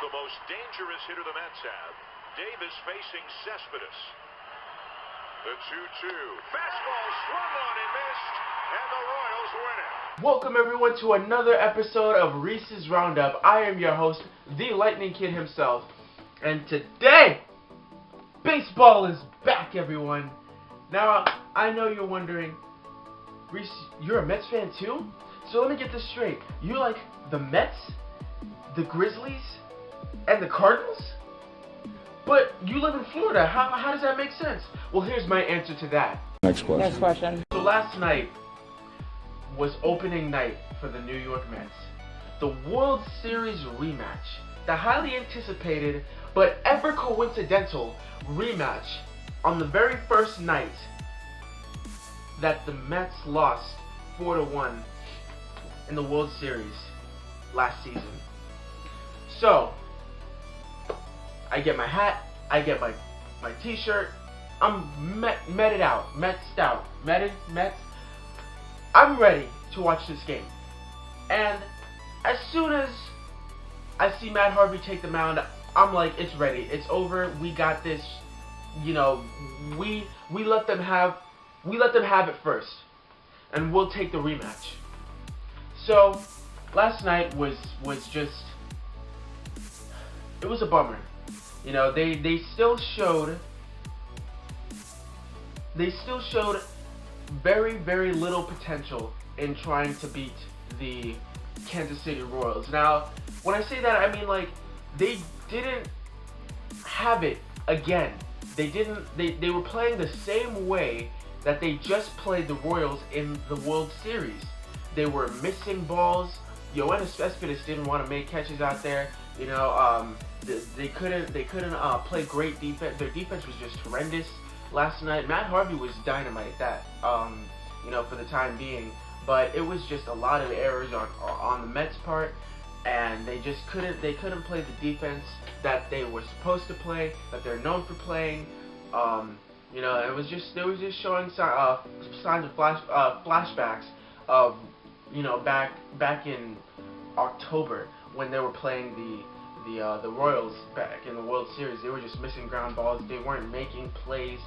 The most dangerous hitter the Mets have. Davis facing Cespedes. The 2-2. Fastball swung on and missed, and the Royals win it. Welcome everyone to another episode of Reese's Roundup. I am your host, the Lightning Kid himself. And today, baseball is back, everyone. Now, I know you're wondering, Reese, you're a Mets fan too? So let me get this straight. You like the Mets, the Grizzlies, and the Cardinals? But you live in Florida. How does that make sense? Well, here's my answer to that. Next question. So last night was opening night for the New York Mets. The World Series rematch. The highly anticipated but ever coincidental rematch on the very first night that the Mets lost 4-1 in the World Series last season. So, I get my hat, I get my t-shirt, I'm Metted out. I'm ready to watch this game. And as soon as I see Matt Harvey take the mound, I'm like, it's ready, it's over, we got this. You know, we let them have it first, and we'll take the rematch. So, last night was just, it was a bummer. You know, they still showed very, very little potential in trying to beat the Kansas City Royals. Now, when I say that, I mean, like, they didn't have it again. They were playing the same way that they just played the Royals in the World Series. They were missing balls. Yoenis Cespedes didn't want to make catches out there. You know, they couldn't play great defense. Their defense was just horrendous last night. Matt Harvey was dynamite at that, you know, for the time being. But it was just a lot of errors on the Mets' part, and they just couldn't play the defense that they were supposed to play, that they're known for playing. You know, they was just showing signs of flashbacks of, you know, back in October when they were playing the Royals back in the World Series. They were just missing ground balls. They weren't making plays.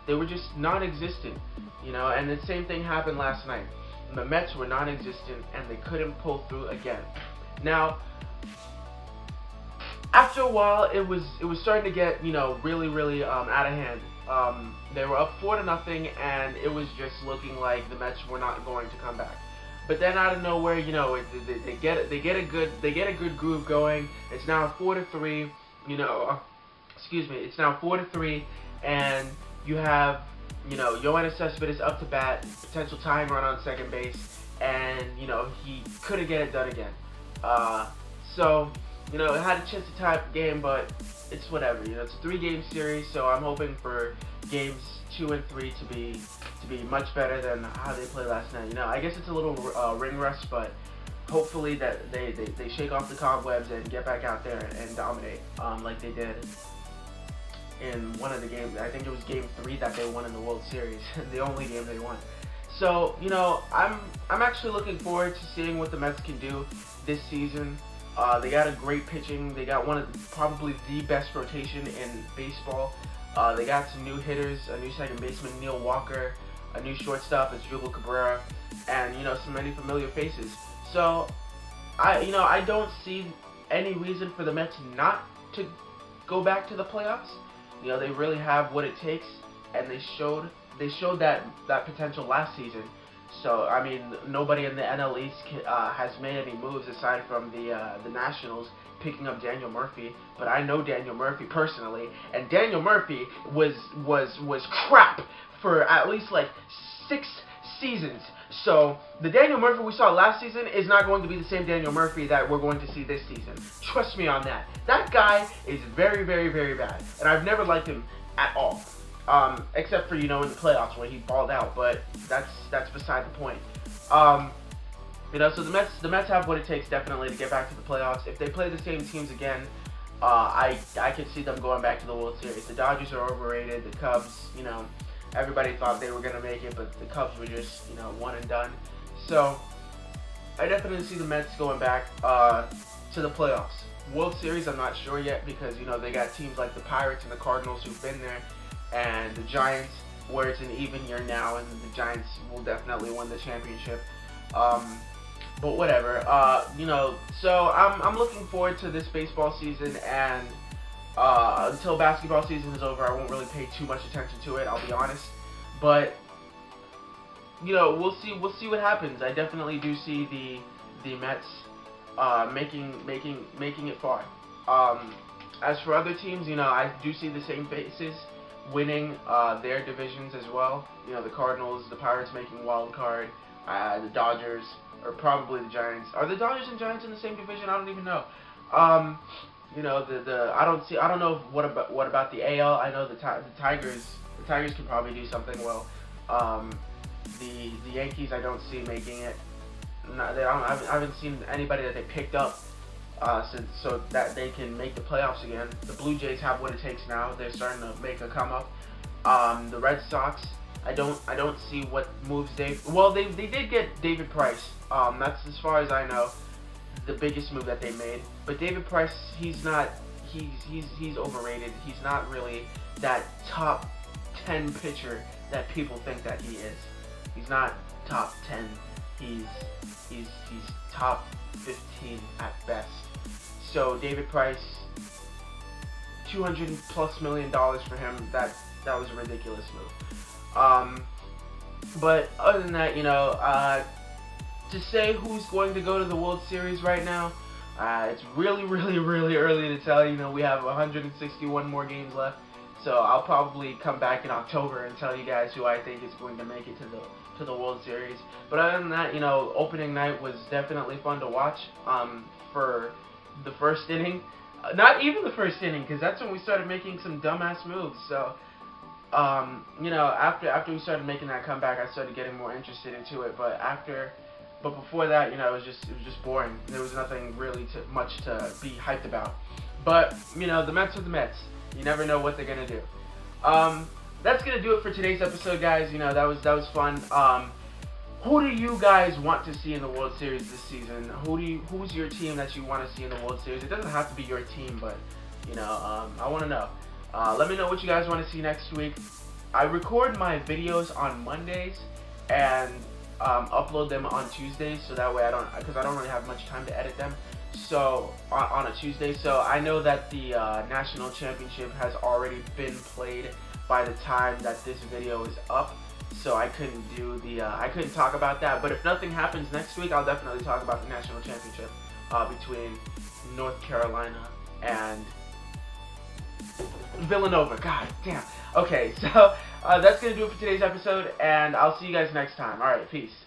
They were just non-existent. You know, and the same thing happened last night. The Mets were non-existent and they couldn't pull through again. Now, after a while, it was starting to get, you know, really out of hand. They were up 4-0, and it was just looking like the Mets were not going to come back. But then out of nowhere, you know, they get a good groove going. It's now 4-3. You know, it's now 4-3, and you have, you know, Yoenis Cespedes up to bat, potential tying run on second base, and, you know, he couldn't get it done again. So, you know, it had a chance to tie up the game, but it's whatever. You know, it's a 3-game series, so I'm hoping for games 2 and 3 to be much better than how they played last night. You know, I guess it's a little ring rust, but hopefully that they shake off the cobwebs and get back out there and dominate like they did in one of the games. I think it was Game 3 that they won in the World Series, the only game they won. So, you know, I'm actually looking forward to seeing what the Mets can do this season. They got a great pitching. They got probably the best rotation in baseball. They got some new hitters, a new second baseman, Neil Walker, a new shortstop, Asdrubal Cabrera, and, you know, some many familiar faces. So, I don't see any reason for the Mets not to go back to the playoffs. You know, they really have what it takes, and they showed that potential last season. So, I mean, nobody in the NL East has made any moves aside from the Nationals picking up Daniel Murphy. But I know Daniel Murphy personally, and Daniel Murphy was crap for at least like 6 seasons. So, the Daniel Murphy we saw last season is not going to be the same Daniel Murphy that we're going to see this season. Trust me on that. That guy is very, very, very bad, and I've never liked him at all. Except for, you know, in the playoffs where he balled out, but that's beside the point. You know, so the Mets have what it takes definitely to get back to the playoffs. If they play the same teams again, I could see them going back to the World Series. The Dodgers are overrated. The Cubs, you know, everybody thought they were gonna make it, but the Cubs were just, you know, one and done. So I definitely see the Mets going back to the playoffs. World Series, I'm not sure yet because, you know, they got teams like the Pirates and the Cardinals who've been there, and the Giants, where it's an even year now, and the Giants will definitely win the championship. But whatever, you know, so I'm looking forward to this baseball season, and until basketball season is over, I won't really pay too much attention to it, I'll be honest. But you know, we'll see what happens. I definitely do see the Mets making it far. As for other teams, you know, I do see the same faces winning their divisions as well. You know, the Cardinals, the Pirates making wild card, the Dodgers, or probably the Giants. Are the Dodgers and Giants in the same division? I don't even know. You know, I don't know what about the AL. I know the Tigers can probably do something well. The Yankees I don't see making it. I haven't seen anybody that they picked up so that they can make the playoffs again. The Blue Jays have what it takes now. They're starting to make a come up. The Red Sox, I don't see what moves they did get David Price. That's as far as I know the biggest move that they made. But David Price, he's overrated. He's not really that top 10 pitcher that people think that he is. He's not top 10. He's top 15 at best. So David Price, $200+ million for him. That was a ridiculous move. But other than that, you know, to say who's going to go to the World Series right now, it's really early to tell. You know, we have 161 more games left. So I'll probably come back in October and tell you guys who I think is going to make it to the World Series. But other than that, you know, opening night was definitely fun to watch. For the first inning, not even the first inning, because that's when we started making some dumbass moves. So, you know, after we started making that comeback, I started getting more interested into it. But before that, you know, it was just boring. There was nothing really much to be hyped about. But you know, the Mets are the Mets. You never know what they're gonna do. That's gonna do it for today's episode, guys. You know, that was fun. Who do you guys want to see in the World Series this season? Who's your team that you want to see in the World Series? It doesn't have to be your team, but you know, I want to know. Let me know what you guys want to see next week. I record my videos on Mondays and upload them on Tuesdays, so that way because I don't really have much time to edit them. So on a Tuesday, so I know that the national championship has already been played by the time that this video is up, so I couldn't talk about that. But if nothing happens next week, I'll definitely talk about the national championship between North Carolina and Villanova. God damn. Okay, so that's gonna do it for today's episode, and I'll see you guys next time. All right, peace.